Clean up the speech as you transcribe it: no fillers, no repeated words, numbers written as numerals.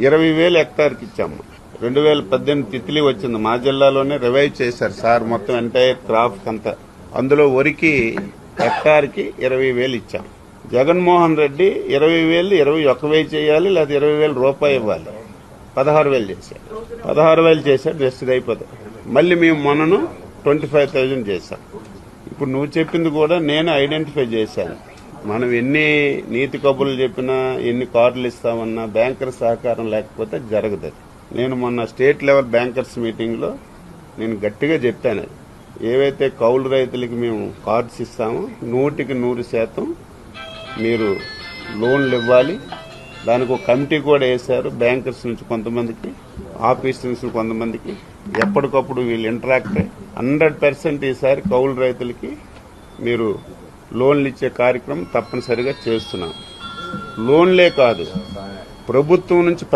20,000 హెక్టార్కి ఇచ్చాము. 2018 తిత్లీ వచ్చింది, మా జిల్లాలోనే రివైవ్ చేశారు సార్ మొత్తం ఎంటైర్ క్రాప్ అంతా. అందులో వరికి హెక్టార్కి 20,000 ఇచ్చాం. జగన్మోహన్ రెడ్డి 20,000 21,000 చేయాలి, లేదా 20,000 రూపాయలు ఇవ్వాలి. 16,000 చేశారు. 16,000 చేశారు, జస్ట్ అయిపోతుంది. మళ్ళీ మేము మొన్నను 25,000 చేశాం. ఇప్పుడు నువ్వు చెప్పింది కూడా నేను ఐడెంటిఫై చేశాను. మనం ఎన్ని నీతి కబుర్లు చెప్పినా, ఎన్ని కార్డులు ఇస్తామన్నా బ్యాంకర్ సహకారం లేకపోతే జరగదు. నేను మొన్న స్టేట్ లెవెల్ బ్యాంకర్స్ మీటింగ్ లో నేను గట్టిగా చెప్పాను, ఏవైతే కౌలు రైతులకి మేము కార్డ్స్ ఇస్తామో 100% మీరు లోన్లు ఇవ్వాలి. దానికి ఒక కమిటీ కూడా వేశారు, బ్యాంకర్స్ నుంచి కొంతమందికి, ఆఫీస్ నుంచి కొంతమందికి. ఎప్పటికప్పుడు వీళ్ళు ఇంటరాక్ట్ 100% ఈసారి కౌలు రైతులకి మీరు లోన్లు ఇచ్చే కార్యక్రమం తప్పనిసరిగా చేస్తున్నాం. లోన్లే కాదు, ప్రభుత్వం నుంచి